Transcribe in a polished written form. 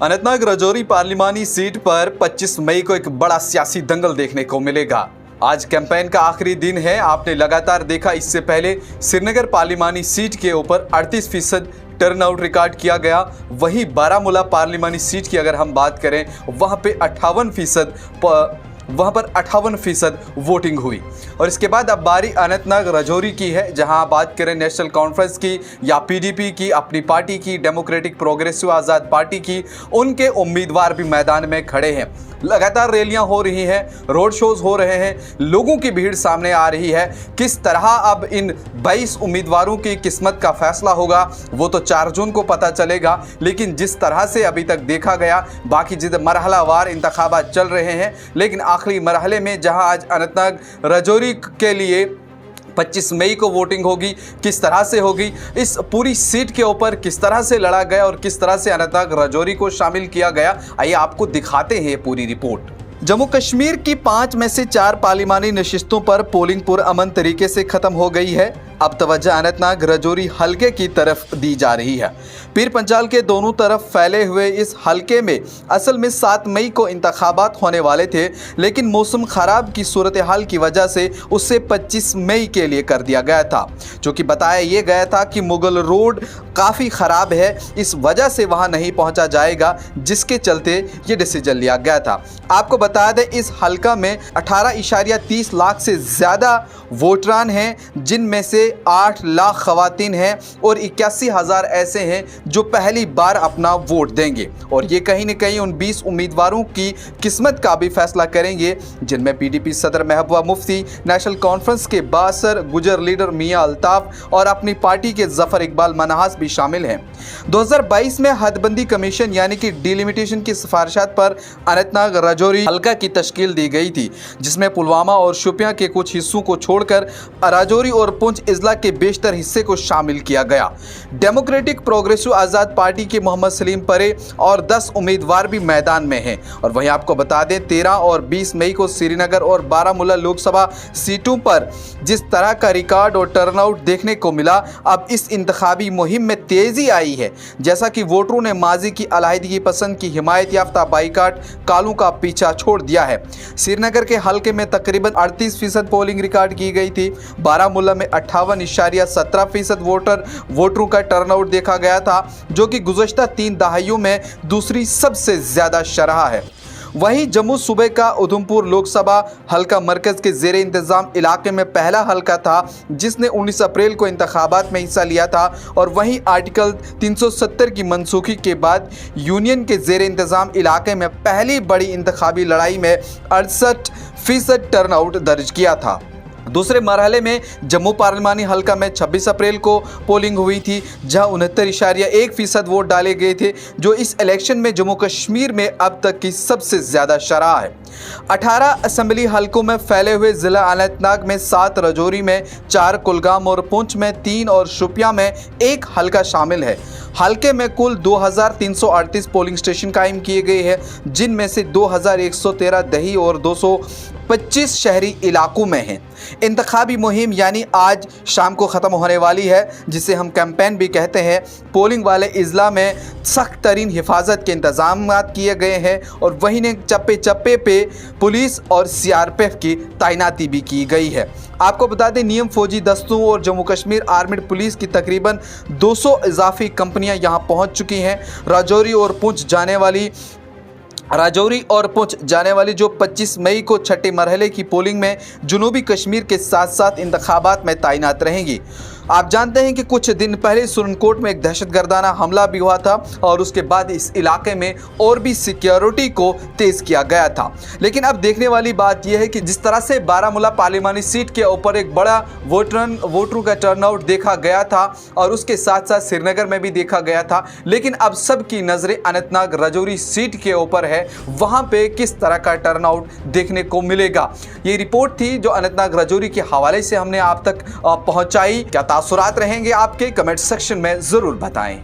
Anantnag Rajouri पार्लिमानी seat पर 25 मई को एक बड़ा सियासी दंगल देखने को मिलेगा। आज कैंपेन का आखिरी दिन है। आपने लगातार देखा, इससे पहले श्रीनगर पार्लिमानी सीट के ऊपर 38% टर्नआउट रिकॉर्ड किया गया। वहीं बारामूला पार्लिमानी सीट की अगर हम बात करें, वहां पर 58% वोटिंग हुई। और इसके बाद अब बारी अनंतनाग राजौरी की है, जहां बात करें नेशनल कॉन्फ्रेंस की या पीडीपी की, अपनी पार्टी की, डेमोक्रेटिक प्रोग्रेसिव आज़ाद पार्टी की, उनके उम्मीदवार भी मैदान में खड़े हैं। लगातार रैलियां हो रही हैं, रोड शोज हो रहे हैं, लोगों की भीड़ सामने आ रही है। किस तरह अब इन 22 उम्मीदवारों की किस्मत का फैसला होगा वो तो 4 जून को पता चलेगा। लेकिन जिस तरह से अभी तक देखा गया, बाकी जितने मरहलावार इंतखाबात चल रहे हैं, लेकिन आखिरी मरहले में जहां आज अनंतनाग राजौरी के लिए 25 मई को वोटिंग होगी, किस तरह से होगी, इस पूरी सीट के ऊपर किस तरह से लड़ा गया और किस तरह से अनंतनाग राजौरी को शामिल किया गया, आइए आपको दिखाते हैं ये पूरी रिपोर्ट। जम्मू कश्मीर की 5 में से 4 पार्लिमानी नशिस्तों पर पोलिंग पुरअमन तरीके से खत्म हो गई है। अब तवज्जो अनंतनाग राजौरी हलके की तरफ दी जा रही है। पीर पंजाल के दोनों तरफ फैले हुए इस हलके में असल में 7 मई को इंतखाबात होने वाले थे, लेकिन मौसम खराब की सूरत हाल की वजह से उसे 25 मई के लिए कर दिया गया था। चूँकि बताया यह गया था कि मुगल रोड काफ़ी ख़राब है, इस वजह से वहाँ नहीं पहुँचा जाएगा, जिसके चलते ये डिसीजन लिया गया था। आपको बता दें, इस हलका में 18.30 लाख से ज़्यादा वोटरान हैं, जिनमें से 8 लाख खवातीन हैं और 81,000 ऐसे हैं जो पहली बार अपना वोट देंगे। और ये कहीं न कहीं उन 20 उम्मीदवारों की किस्मत का भी फैसला करेंगे, जिनमें पीडीपी सदर महबूबा मुफ्ती, नेशनल कॉन्फ्रेंस के बासर गुजर लीडर मियां अल्ताफ और अपनी पार्टी के जफर इकबाल मनाहास भी शामिल हैं। 2022 में हदबंदी कमीशन यानी कि डिलिमिटेशन की सिफारिशात पर अनंतनाग राजौरी हलका की तश्कील दी गई थी, जिसमें पुलवामा और शोपियां के कुछ हिस्सों को छोड़कर राजौरी और पुंछ इजला के बेशतर हिस्से को शामिल किया गया। डेमोक्रेटिक प्रोग्रेसिव आज़ाद पार्टी के मोहम्मद सलीम परे और 10 उम्मीदवार भी मैदान में हैं। और वहीं आपको बता दें, 13 और 20 मई को श्रीनगर और बारामूला लोकसभा सीटों पर जिस तरह का रिकॉर्ड और टर्नआउट देखने को मिला, अब इस इंतखाबी मुहिम में तेजी आई है। जैसा कि वोटरों ने माजी की अलहदगी पसंद की हिमायत याफ्ता बाइकाट कालों का पीछा छोड़ दिया है। श्रीनगर के हलके में तकरीबन 38% पोलिंग रिकॉर्ड की गई थी। बारामूला में 58.17% वोटरों का टर्नआउट देखा गया था, जो कि गुज़श्ता 3 दहाइयों में दूसरी सबसे ज़्यादा शरह है। वहीं जम्मू सूबे का उधमपुर लोकसभा हलका मरकज़ के ज़ेरे इंतज़ाम इलाके में पहला हलका था, जिसने 19 अप्रैल को इंतखाबात में हिस्सा लिया था। और वहीं आर्टिकल 370 की मनसूखी के बाद यूनियन के ज़ेरे इंतज़ाम इलाके में पहली बड़ी इंतखाबी लड़ाई में 68% टर्नआउट दर्ज किया था। दूसरे मरहले में जम्मू पार्लिमानी हलका में 26 अप्रैल को पोलिंग हुई थी, जहां 69.1% वोट डाले गए थे, जो इस इलेक्शन में जम्मू कश्मीर में अब तक की सबसे ज़्यादा शरह है। 18 असेंबली हलकों में फैले हुए ज़िला अनंतनाग में 7, राजौरी में 4, कुलगाम और पुंछ में 3 और शोपियां में 1 हलका शामिल है। हलके में कुल 2338 पोलिंग स्टेशन कायम किए गए हैं, जिनमें से 2113 दही और 225 शहरी इलाकों में हैं। इंतखाबी मुहिम यानी आज शाम को ख़त्म होने वाली है, जिसे हम कैंपेन भी कहते हैं। पोलिंग वाले इजला में सख्त तरीन हिफाजत के इंतजाम किए गए हैं और वहीं ने चप्पे चप्पे पे पुलिस और सीआरपीएफ की तैनाती भी की गई है। आपको बता दें, नियम फौजी दस्तों और जम्मू कश्मीर आर्मिड पुलिस की तकरीबन 200 इजाफी कंपनियां यहां पहुंच चुकी हैं। राजौरी और पुंछ जाने वाली जो 25 मई को छठे मरहले की पोलिंग में जनूबी कश्मीर के साथ साथ इंतखाबात में तैनात रहेंगी। आप जानते हैं कि कुछ दिन पहले सुरनकोट में एक दहशतगर्दाना हमला भी हुआ था और उसके बाद इस इलाके में और भी सिक्योरिटी को तेज़ किया गया था। लेकिन अब देखने वाली बात यह है कि जिस तरह से बारामूला पार्लिमानी सीट के ऊपर एक बड़ा वोटरों का टर्नआउट देखा गया था और उसके साथ साथ श्रीनगर में भी देखा गया था, लेकिन अब सबकी नज़रें अनंतनाग राजौरी सीट के ऊपर है, वहाँ पे किस तरह का टर्नआउट देखने को मिलेगा। ये रिपोर्ट थी जो अनंतनाग राजौरी के हवाले से हमने आप तक पहुँचाई। क्या तासुरात रहेंगे आपके, कमेंट सेक्शन में ज़रूर बताएं।